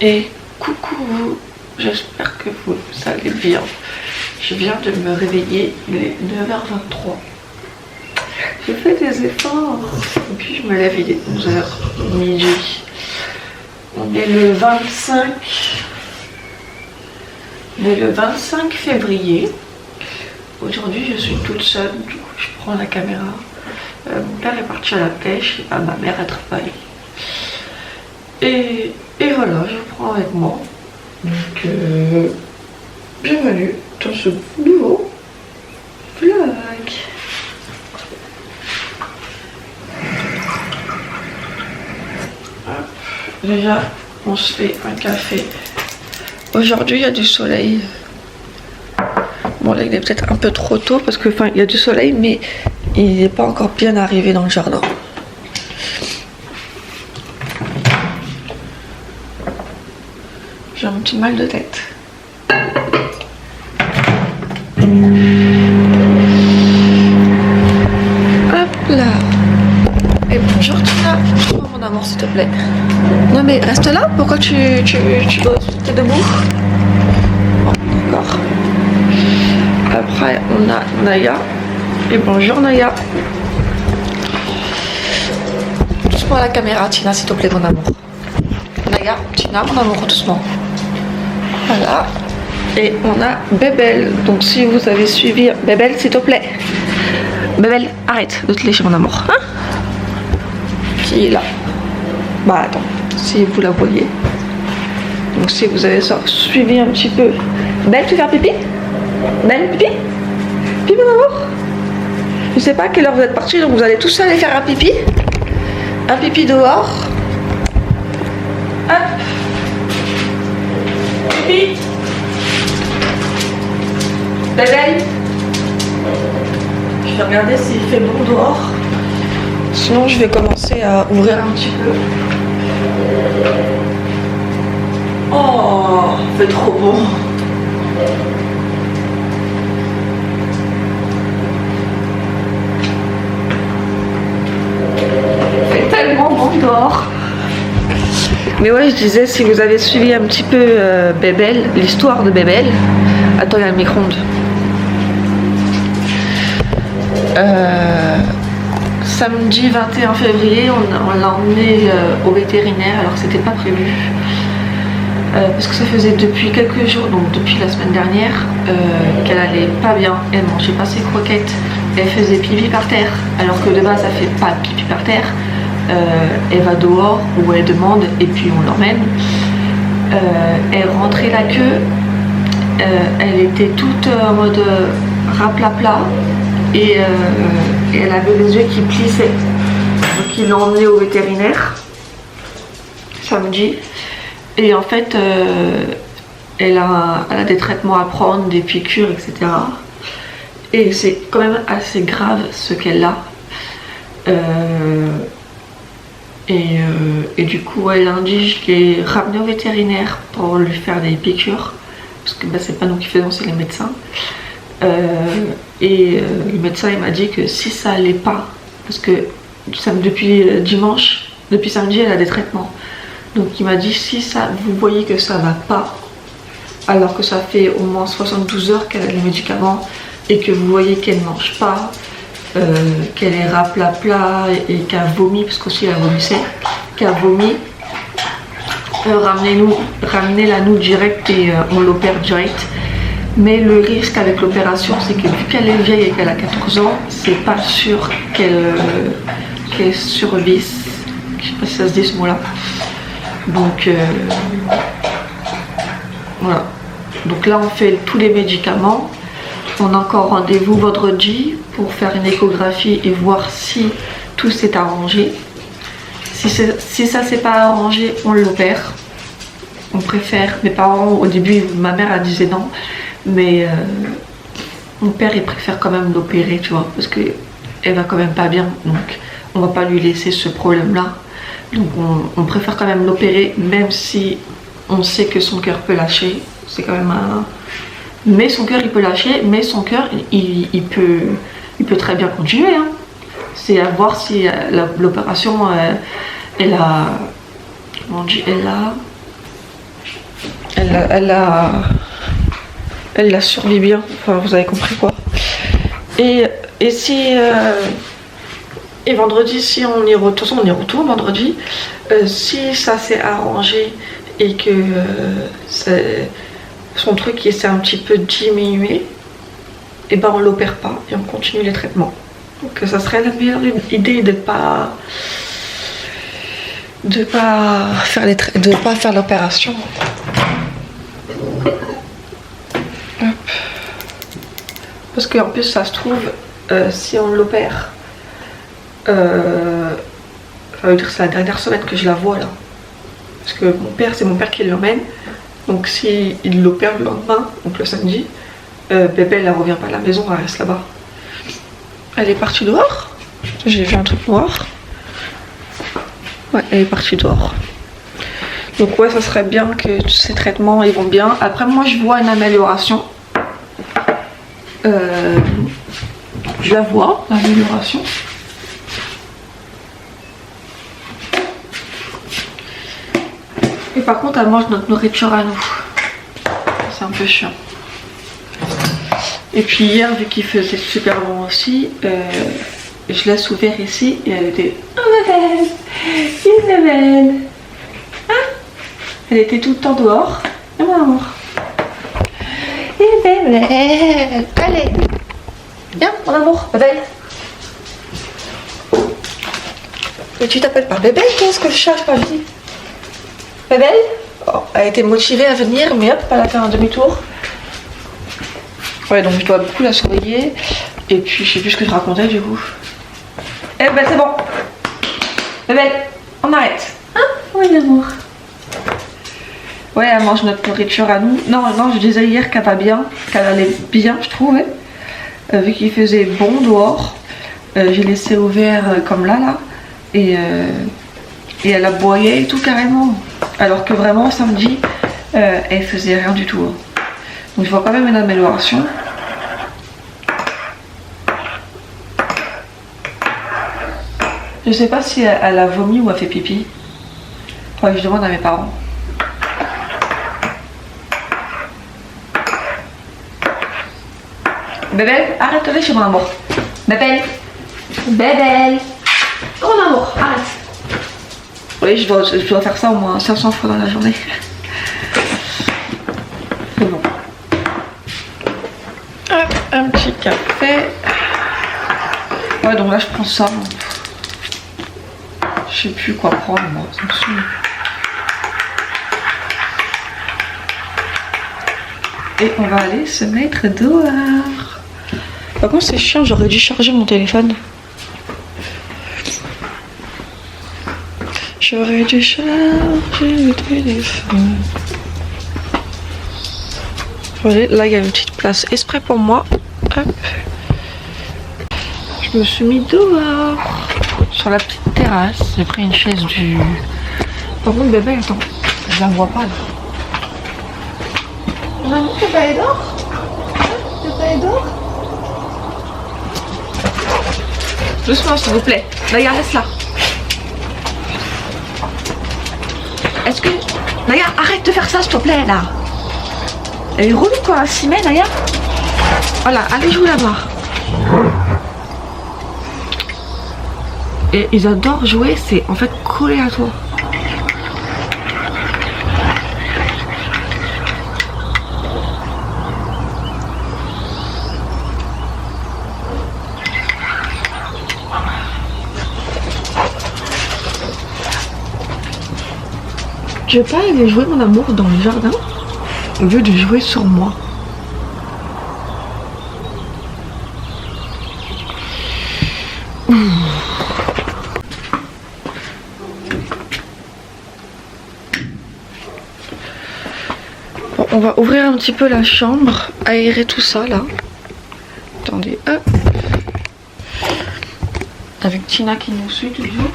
Et coucou, j'espère que vous allez bien. Je viens de me réveiller, il est 9h23. J'ai fait des efforts et puis je me lève, il est 11h midi. On est le 25. On est le 25 février. Aujourd'hui je suis toute seule, du coup je prends la caméra. Mon père est parti à la pêche et ma mère elle travaille. Et voilà, je prends avec moi. Donc bienvenue dans ce nouveau vlog. Déjà, on se fait un café. Aujourd'hui, il y a du soleil. Bon, là, il est peut-être un peu trop tôt parce que, enfin, il y a du soleil, mais il n'est pas encore bien arrivé dans le jardin. J'ai un petit mal de tête. Hop là. Et bonjour Tina. Oh, mon amour, s'il te plaît. Non mais reste là. Pourquoi tu bosses? T'es debout? Bon, d'accord. Après, on a Naya. Et bonjour Naya. Doucement à la caméra, Tina, s'il te plaît, mon amour. Naya, Tina, mon amour, doucement. Voilà. Et on a Bébel. Donc si vous avez suivi... Bébel, s'il te plaît. Bébel, arrête de te lécher, mon amour. Hein? Qui est là. Bah attends, si vous la voyez. Donc si vous avez suivi un petit peu. Belle, tu veux faire pipi? Belle, pipi? Pipi, mon amour? Je sais pas à quelle heure vous êtes partis, donc vous allez tous aller faire un pipi. Un pipi dehors. Hop. Pipi. Bébé. Je vais regarder s'il fait bon dehors. Sinon, je vais commencer à ouvrir un petit peu. Oh, il fait trop bon. Il fait tellement bon dehors. Mais ouais, je disais, si vous avez suivi un petit peu Bébel, l'histoire de Bébel. Attends, il y a le micro-ondes. Samedi 21 février, on l'a emmenée au vétérinaire alors que c'était pas prévu. Parce que ça faisait depuis quelques jours, donc depuis la semaine dernière, qu'elle allait pas bien. Elle mangeait pas ses croquettes, elle faisait pipi par terre, alors que de base ça fait pas pipi par terre. Elle va dehors ou elle demande et puis on l'emmène. Elle rentrait la queue, elle était toute en mode raplapla. Et elle avait les yeux qui plissaient. Donc ils l'ont emmenée au vétérinaire samedi. Et en fait, elle a des traitements à prendre, des piqûres, etc. Et c'est quand même assez grave ce qu'elle a. Et du coup, lundi, je l'ai ramenée au vétérinaire pour lui faire des piqûres. Parce que bah, c'est pas nous qui faisons, c'est les médecins. Le médecin il m'a dit que si ça allait pas, parce que depuis dimanche, depuis samedi elle a des traitements, donc il m'a dit si ça, vous voyez que ça va pas, alors que ça fait au moins 72 heures qu'elle a les médicaments et que vous voyez qu'elle mange pas, qu'elle est raplapla et qu'elle vomit, parce qu'aussi elle vomissait, qu'elle vomit, ramenez-la nous direct et on l'opère direct. Mais le risque avec l'opération, c'est que vu qu'elle est vieille et qu'elle a 14 ans, c'est pas sûr qu'elle survisse. Je sais pas si ça se dit ce mot-là. Donc voilà. Donc là, on fait tous les médicaments. On a encore rendez-vous vendredi pour faire une échographie et voir si tout s'est arrangé. Si ça s'est pas arrangé, on l'opère. On préfère. Mes parents, au début, ma mère elle disait non. Mais mon père il préfère quand même l'opérer, tu vois, parce que elle va quand même pas bien, donc on va pas lui laisser ce problème là. Donc on préfère quand même l'opérer, même si on sait que son cœur peut lâcher. C'est quand même un... Mais son cœur il peut lâcher, mais son cœur il peut très bien continuer. Hein. C'est à voir si l'opération elle a... Comment on dit? Elle a elle a survécu bien. Enfin, vous avez compris quoi. Et si et vendredi, si on y retourne, de toute façon on y retourne vendredi. Si ça s'est arrangé et que son truc s'est un petit peu diminué, et ben on l'opère pas et on continue les traitements. Donc ça serait la meilleure idée de pas faire l'opération. Parce qu'en plus ça se trouve si on l'opère, ça veut dire que c'est la dernière semaine que je la vois là. Parce que c'est mon père qui l'emmène. Donc si il l'opère le lendemain, donc le samedi, bébé elle revient pas à la maison, elle reste là-bas. Elle est partie dehors. J'ai vu un truc noir. Ouais, elle est partie dehors. Donc ouais, ça serait bien que tous ces traitements ils vont bien. Après moi je vois une amélioration. Je la vois, l'amélioration. Et par contre elle mange notre nourriture à nous. C'est un peu chiant. Et puis hier, vu qu'il faisait super bon aussi, je laisse ouvert ici et elle était... Oh Isabelle, hein? Elle était tout le temps dehors. Et mon amour. Isabelle, allez. Viens, mon amour, bébé. Mais tu t'appelles pas bébé, qu'est-ce que je cherche pas vie? Bébé? Oh, elle a été motivée à venir, mais hop, elle a fait un demi-tour. Ouais, donc je dois beaucoup la surveiller. Et puis je sais plus ce que je racontais du coup. Eh ben c'est bon. Bébé, on arrête. Hein? Oui l'amour. Ouais, elle mange notre nourriture à nous. Non, je disais hier qu'elle va bien, qu'elle allait bien, je trouvais. Vu qu'il faisait bon dehors, j'ai laissé ouvert comme là. Et elle aboyait et tout carrément. Alors que vraiment samedi, elle faisait rien du tout. Donc je vois quand même une amélioration. Je sais pas si elle a vomi ou a fait pipi. Faudrait que je demande à mes parents. Bébé, arrête de chez mon amour. Bébé. Oh mon amour, arrête. Oui, je dois faire ça au moins 500 fois dans la journée. C'est bon. Hop, un petit café. Ouais, donc là je prends ça. Je sais plus quoi prendre, moi. Ça me saoule. Et on va aller se mettre dehors. Par contre, c'est chiant, j'aurais dû charger mon téléphone. J'aurais dû charger le téléphone. Voilà, là il y a une petite place exprès pour moi. Hop. Je me suis mis dehors. Sur la petite terrasse. J'ai pris une chaise du... Par contre, bébé, attends. Je la vois pas là. Maman, tu pas aller dehors? Tu pas aller dehors? Doucement, s'il vous plaît. Naya, reste là. Est-ce que... Naya, arrête de faire ça, s'il te plaît, là. Elle est relou, quoi. S'y met, Naya. Voilà, allez jouer là-bas. Et ils adorent jouer, c'est en fait collé à toi. Tu veux pas aller jouer mon amour dans le jardin au lieu de jouer sur moi? Bon, on va ouvrir un petit peu la chambre, aérer tout ça là. Attendez, hop. Avec Tina qui nous suit toujours.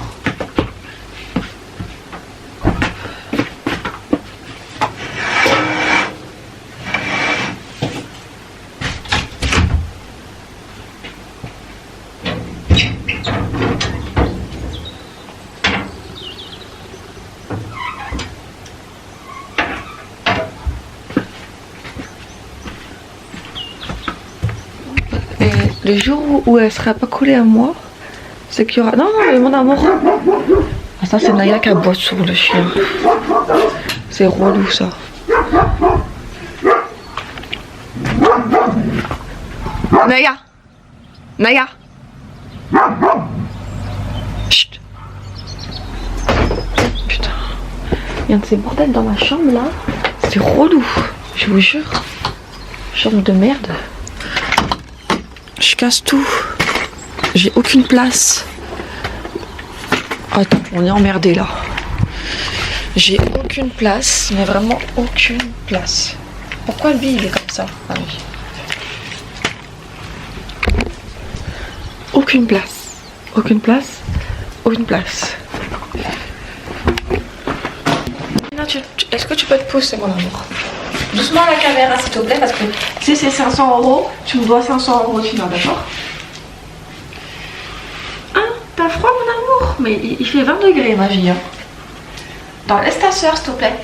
Le jour où elle sera pas collée à moi, c'est qu'il y aura... Non, mon amour. Ah, ça, c'est Naya qui aboie sur le chien. C'est relou, ça. Naya. Naya. Chut. Putain. Il y a un de ces bordels dans ma chambre, là. C'est relou. Je vous jure. Chambre de merde. Je casse tout. J'ai aucune place. Attends, on est emmerdé là. J'ai aucune place, mais vraiment aucune place. Pourquoi lui il est comme ça? Ah oui. Aucune place. Aucune place. Aucune place. Est-ce que tu peux te pousser, mon amour? Doucement la caméra, s'il te plaît, parce que si c'est 500 €, tu me dois 500 € sinon, d'accord? Hein? T'as froid, mon amour? Mais il fait 20 degrés, ma vie. Hein. Attends, laisse ta soeur, s'il te plaît.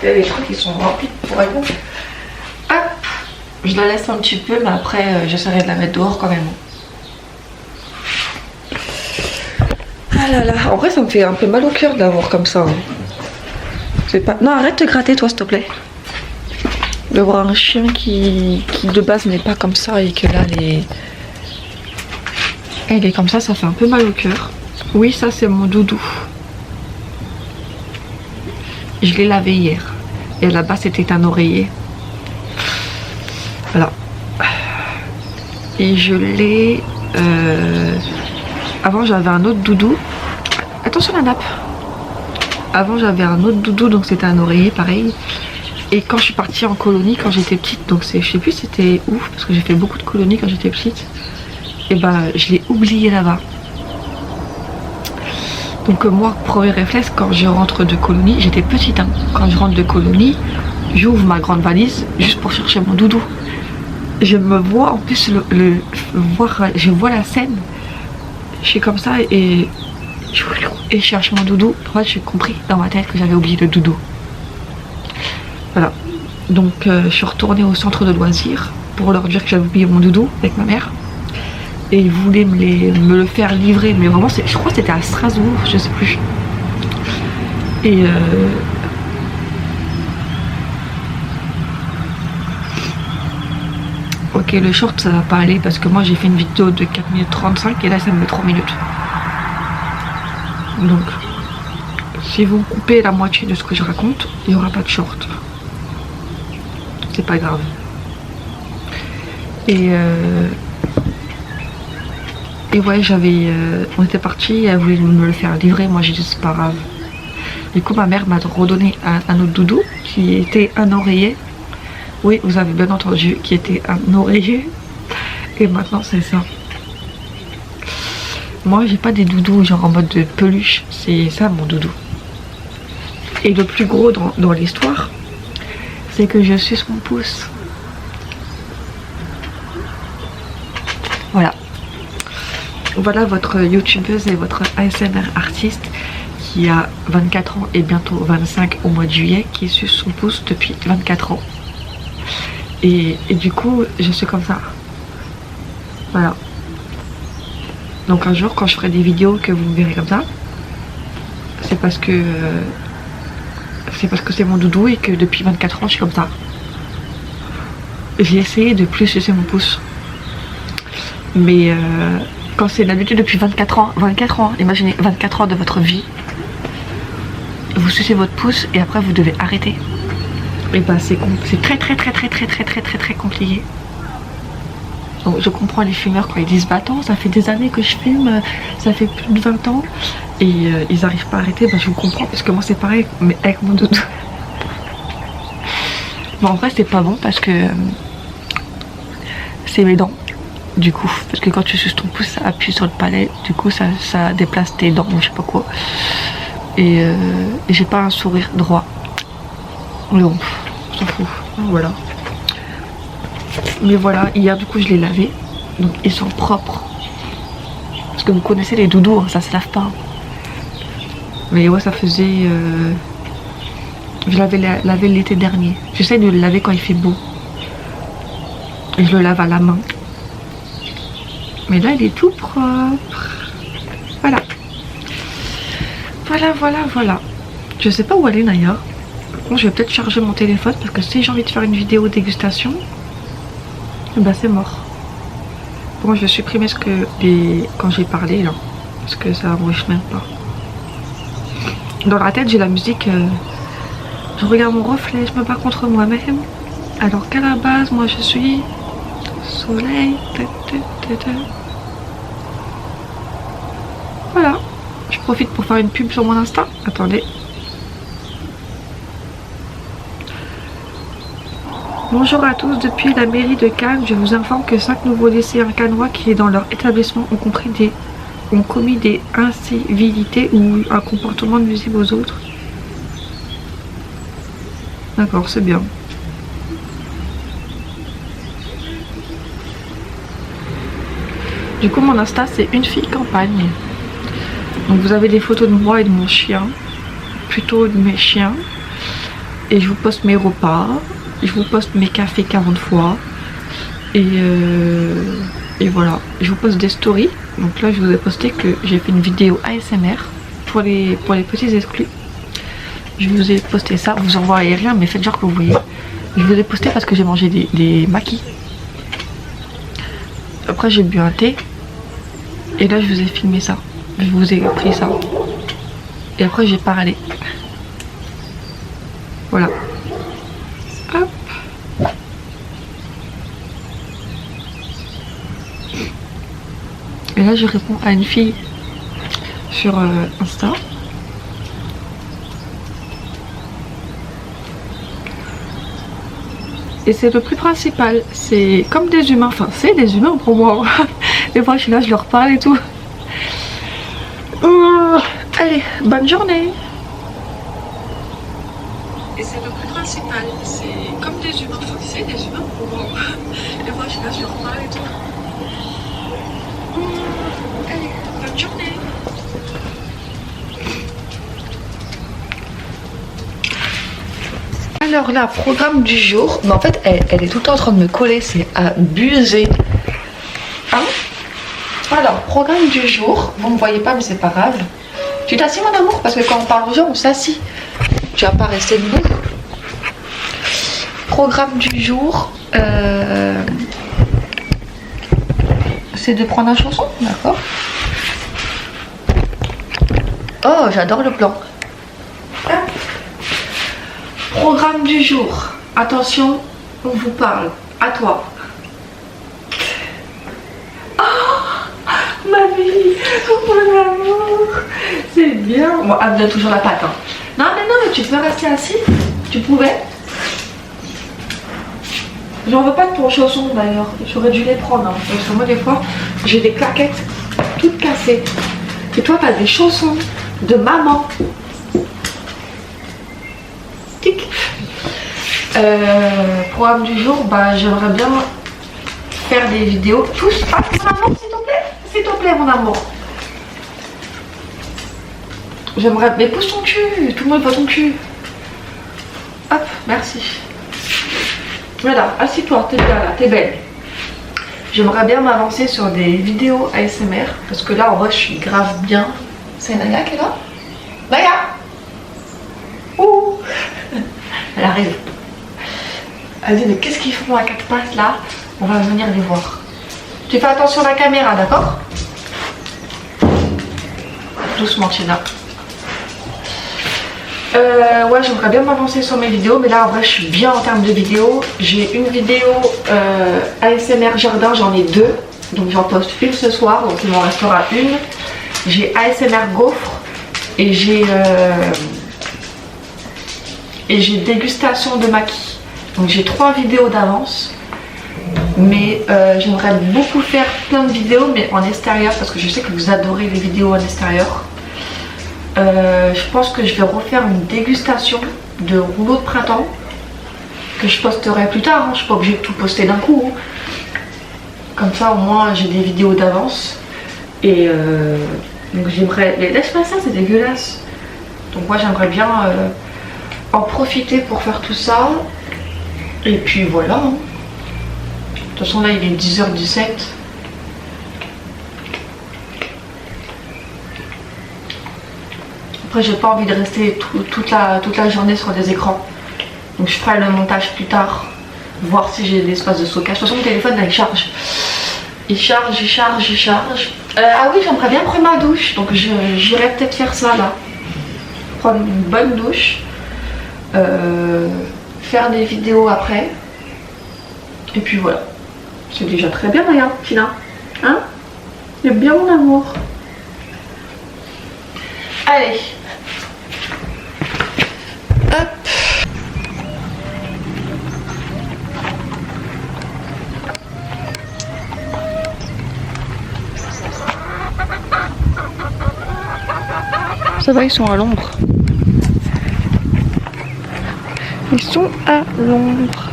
Il y a des trucs qui sont remplis pour elle. Hop! Je la laisse un petit peu, mais après, j'essaierai de la mettre dehors quand même. Ah là là, en vrai ça me fait un peu mal au cœur de l'avoir comme ça. Hein. C'est pas... Non, arrête de gratter toi s'il te plaît. De voir un chien qui de base n'est pas comme ça et que là elle est comme ça fait un peu mal au cœur. Oui, ça c'est mon doudou. Je l'ai lavé hier. Et là-bas c'était un oreiller. Voilà. Et je l'ai... Avant j'avais un autre doudou. Attention la nappe. Avant j'avais un autre doudou, donc c'était un oreiller pareil. Et quand je suis partie en colonie quand j'étais petite, donc je sais plus c'était où, parce que j'ai fait beaucoup de colonies quand j'étais petite. Et bah je l'ai oublié là-bas. Donc moi, premier réflexe quand je rentre de colonie, j'étais petite hein. Quand je rentre de colonie, j'ouvre ma grande valise juste pour chercher mon doudou. Je me vois en plus je vois la scène. Je suis comme ça et je cherche mon doudou. En fait, j'ai compris dans ma tête que j'avais oublié le doudou. Voilà. Donc, je suis retournée au centre de loisirs pour leur dire que j'avais oublié mon doudou avec ma mère. Et ils voulaient me le faire livrer. Mais vraiment, je crois que c'était à Strasbourg, je sais plus. Et ok, le short ça va pas aller parce que moi j'ai fait une vidéo de 4 minutes 35 et là ça me met 3 minutes. Donc, si vous coupez la moitié de ce que je raconte, il n'y aura pas de short. C'est pas grave. Et ouais, on était partis, elle voulait me le faire livrer, moi j'ai dit c'est pas grave. Du coup ma mère m'a redonné un autre doudou qui était un oreiller. Oui, vous avez bien entendu, qui était un oreiller. Et maintenant, c'est ça. Moi, j'ai pas des doudous genre en mode de peluche. C'est ça, mon doudou. Et le plus gros dans l'histoire, c'est que je suce mon pouce. Voilà. Voilà votre youtubeuse et votre ASMR artiste qui a 24 ans et bientôt 25 au mois de juillet, qui suce son pouce depuis 24 ans. Et du coup, je suis comme ça. Voilà. Donc un jour, quand je ferai des vidéos que vous me verrez comme ça, c'est parce que c'est mon doudou et que depuis 24 ans, je suis comme ça. J'ai essayé de plus sucer mon pouce. Mais quand c'est l'habitude depuis 24 ans, imaginez 24 ans de votre vie, vous sucez votre pouce et après vous devez arrêter. Et bah c'est très compliqué. Donc je comprends les fumeurs quand ils disent bah attends, ça fait des années que je fume, ça fait plus de 20 ans et ils arrivent pas à arrêter. Bah je vous comprends parce que moi c'est pareil mais avec mon doudou. Mais en vrai c'est pas bon parce que c'est mes dents du coup, parce que quand tu suces ton pouce ça appuie sur le palais, du coup ça déplace tes dents ou je sais pas quoi. Et j'ai pas un sourire droit. Mais bon, on s'en fout. Voilà. Mais voilà, hier du coup je l'ai lavé. Donc ils sont propres. Parce que vous connaissez les doudous, hein, ça se lave pas. Mais ouais, ça faisait... Je l'avais lavé l'été dernier. J'essaie de le laver quand il fait beau. Et je le lave à la main. Mais là, il est tout propre. Voilà. Voilà. Je sais pas où aller d'ailleurs. Bon, je vais peut-être charger mon téléphone parce que si j'ai envie de faire une vidéo dégustation, bah c'est mort. Bon, je vais supprimer ce que quand j'ai parlé là. Parce que ça enregistre même pas. Dans la tête, j'ai la musique... Je regarde mon reflet, je me bats contre moi-même. Alors qu'à la base, moi je suis... Soleil. Voilà. Je profite pour faire une pub sur mon Insta. Attendez. Bonjour à tous, depuis la mairie de Cannes, je vous informe que 5 nouveaux lycéens cannois qui dans leur établissement ont commis des incivilités ou un comportement nuisible aux autres. D'accord, c'est bien. Du coup, mon Insta, c'est une fille campagne. Donc vous avez des photos de moi et de mon chien, plutôt de mes chiens. Et je vous poste mes repas. Je vous poste mes cafés 40 fois. Et voilà. Je vous poste des stories. Donc là, je vous ai posté que j'ai fait une vidéo ASMR pour les petits exclus. Je vous ai posté ça. Vous en voyez rien, mais faites genre que vous voyez. Je vous ai posté parce que j'ai mangé des maquis. Après, j'ai bu un thé. Et là, je vous ai filmé ça. Je vous ai pris ça. Et après, j'ai parlé. Voilà. Hop. Et là je réponds à une fille sur Insta. Et c'est le plus principal. C'est comme des humains. Enfin c'est des humains pour moi. Des fois je suis là, je leur parle et tout. Allez, bonne journée. Et c'est le plus principal, c'est comme des humains, enfin c'est des humains pour moi. Et moi je suis là, je leur parle et tout. Allez, bonne journée. Alors là, programme du jour, mais en fait elle est tout le temps en train de me coller, c'est abusé. Hein? Alors, programme du jour, vous ne me voyez pas mais c'est pas grave. Tu t'assis mon amour, parce que quand on parle aux gens on s'assit. Tu vas pas rester debout. Programme du jour, c'est de prendre un chanson, d'accord. Oh, j'adore le plan. Programme du jour. Attention, on vous parle. À toi. Oh, ma vie, mon amour. C'est bien. Bon, elle me donne toujours la patte. Hein. Non, mais tu peux rester assis. Tu pouvais. J'en veux pas de ton chausson d'ailleurs. J'aurais dû les prendre. Hein, parce que moi, des fois, j'ai des claquettes toutes cassées. Et toi, t'as des chaussons de maman. Tic. Programme du jour, bah, j'aimerais bien faire des vidéos. Tous. Ah, mon amour, s'il te plaît. S'il te plaît, mon amour. J'aimerais... Mais pousse ton cul. Tout le monde voit ton cul. Hop, merci. Voilà, assis-toi, t'es bien là, t'es belle. J'aimerais bien m'avancer sur des vidéos ASMR. Parce que là, en vrai, je suis grave bien. C'est Naya qui est là? Naya! Ouh! Elle arrive. Elle dit, mais qu'est-ce qu'ils font à quatre pattes là? On va venir les voir. Tu fais attention à la caméra, d'accord? Doucement, Tina. Ouais, j'aimerais bien m'avancer sur mes vidéos, mais là en vrai je suis bien en termes de vidéos. J'ai une vidéo ASMR jardin, j'en ai deux, donc j'en poste une ce soir, donc il m'en restera une. J'ai ASMR gaufre et j'ai dégustation de maquis. Donc j'ai 3 vidéos d'avance, mais j'aimerais beaucoup faire plein de vidéos, mais en extérieur, parce que je sais que vous adorez les vidéos en extérieur. Je pense que je vais refaire une dégustation de rouleaux de printemps que je posterai plus tard, hein. Je suis pas obligée de tout poster d'un coup, hein. Comme ça au moins j'ai des vidéos d'avance. Et donc j'aimerais... Mais laisse-moi ça, c'est dégueulasse. Donc moi j'aimerais bien en profiter pour faire tout ça. Et puis voilà. Hein. De toute façon là il est 10h17. Après j'ai pas envie de rester toute la journée sur des écrans. Donc je ferai le montage plus tard. Voir si j'ai l'espace de stockage. De toute façon mon téléphone là, il charge. Il charge. Ah oui, j'aimerais bien prendre ma douche. Donc j'irai peut-être faire ça là. Prendre une bonne douche. Faire des vidéos après. Et puis voilà. C'est déjà très bien, regarde, Tina. Hein? Il est bien mon amour. Allez. Hop. Ça va, ils sont à l'ombre. Ils sont à l'ombre.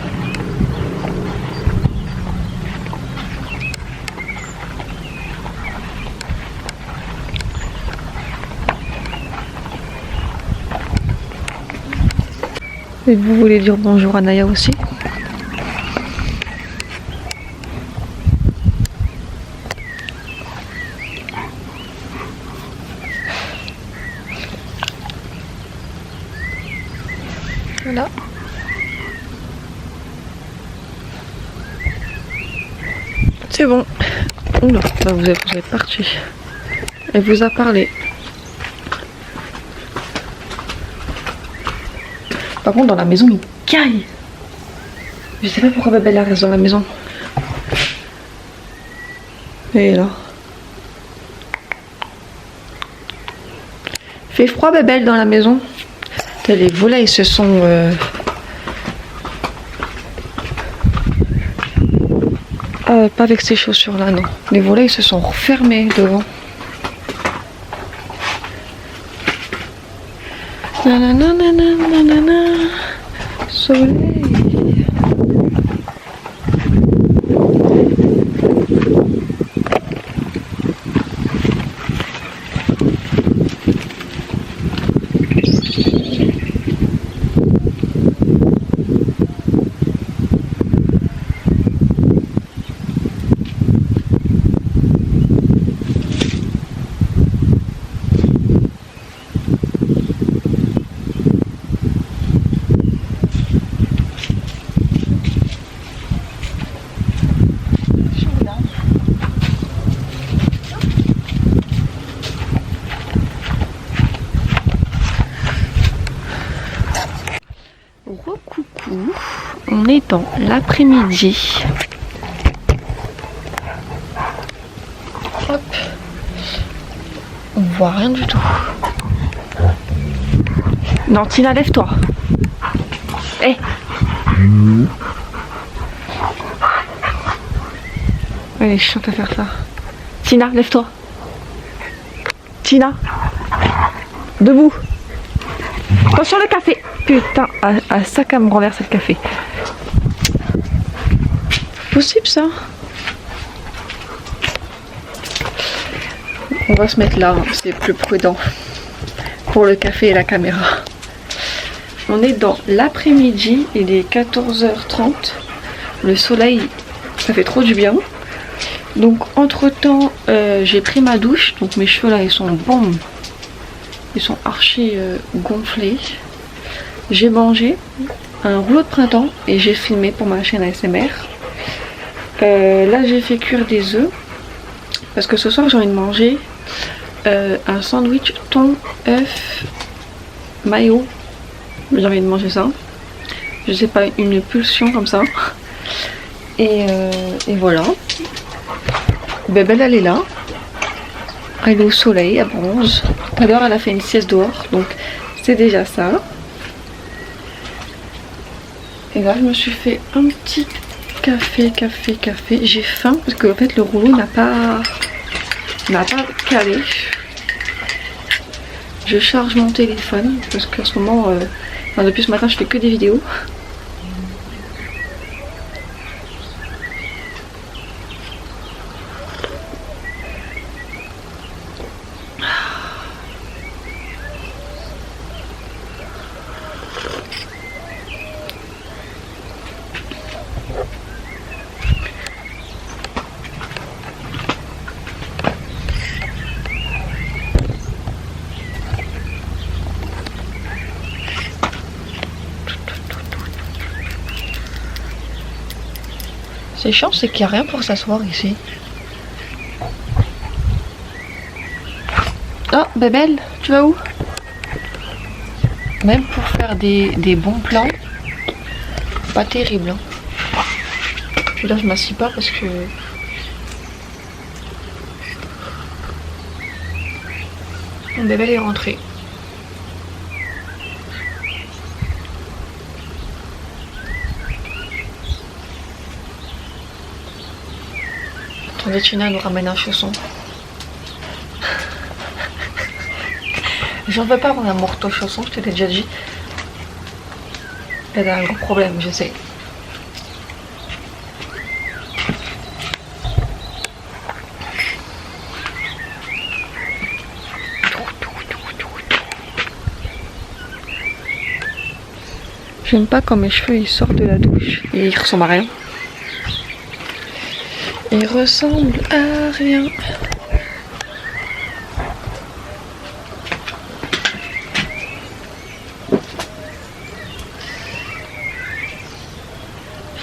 Et vous voulez dire bonjour à Naya aussi? Voilà. C'est bon. Oula, bah vous êtes parti. Elle vous a parlé. Par contre, dans la maison, il caille. Je sais pas pourquoi Babel reste dans la maison. Et là. Fait froid, Babel, dans la maison. Les volailles se sont... pas avec ces chaussures-là, non. Les volailles se sont refermées devant. Nanana, soleil. Coucou, on est dans l'après-midi. Hop, on voit rien du tout. Non, Tina, lève-toi. Hé. Elle est chiante à faire ça. Tina, lève-toi. Tina, debout. Attention le café. Putain, à sac à me renverser le café. Possible ça? On va se mettre là, c'est plus prudent pour le café et la caméra. On est dans l'après-midi, il est 14h30. Le soleil, ça fait trop du bien. Donc entre temps, j'ai pris ma douche. Donc mes cheveux là, ils sont bons. Ils sont archi gonflés. J'ai mangé un rouleau de printemps et j'ai filmé pour ma chaîne ASMR. Là j'ai fait cuire des œufs parce que ce soir j'ai envie de manger un sandwich thon, œuf, mayo. J'ai envie de manger ça. Je sais pas, une pulsion comme ça. Et voilà. Bébé elle est là. Elle est au soleil, à bronze. Tout à l'heure elle a fait une sieste dehors, donc c'est déjà ça. Et là je me suis fait un petit café. J'ai faim parce que en fait le rouleau n'a pas calé. Je charge mon téléphone parce qu'en ce moment, depuis ce matin je fais que des vidéos. c'est chiant, c'est qu'il n'y a rien pour s'asseoir ici. Oh, Bébel, tu vas où? Même pour faire des bons plans, pas terrible. Hein. Puis là, je m'assis pas parce que... Mon Bébel est rentré. Attendez, Tina nous ramène un chausson. J'en veux pas mon amour au chausson, je te l'ai déjà dit. Elle a un gros problème, je sais. J'aime pas quand mes cheveux ils sortent de la douche et ils ressemblent à rien. Ils ressemblent à rien.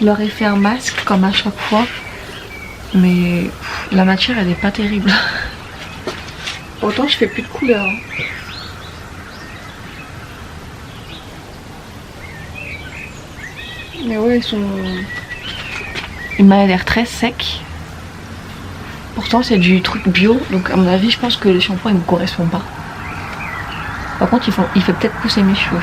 Je leur ai fait un masque comme à chaque fois, mais la matière elle est pas terrible. Pourtant je fais plus de couleurs. Mais ouais, il m'a l'air très sec. Pourtant c'est du truc bio, donc à mon avis je pense que le shampoing il me correspond pas. Par contre il fait peut-être pousser mes cheveux.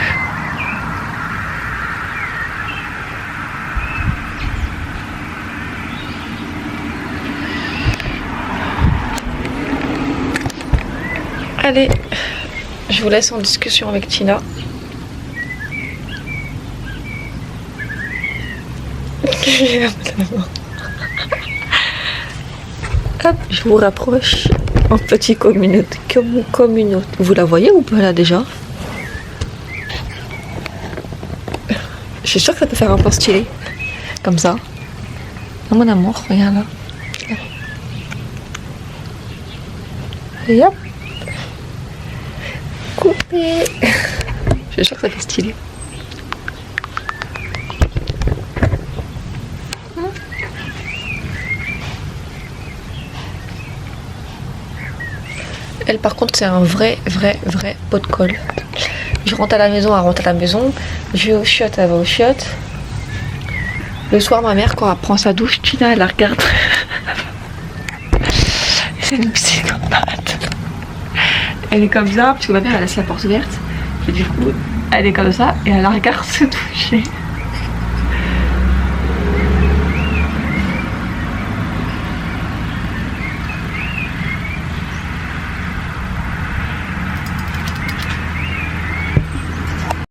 Allez, je vous laisse en discussion avec Tina. Hop, je vous rapproche en petite communauté. Vous la voyez ou pas là déjà? Je suis sûre que ça peut faire un peu stylé. Comme ça. Oh, mon amour, regarde là. Et hop. Coupé. Je suis sûre que ça fait stylé. Elle par contre c'est un vrai pot de colle. Je rentre à la maison, elle rentre à la maison. Je vais aux chiottes, elle va aux chiottes. Le soir ma mère quand elle prend sa douche, Tina elle la regarde. C'est une psychopathe. Elle est comme ça, parce que ma mère elle laisse la porte ouverte. Et du coup elle est comme ça et elle la regarde se toucher.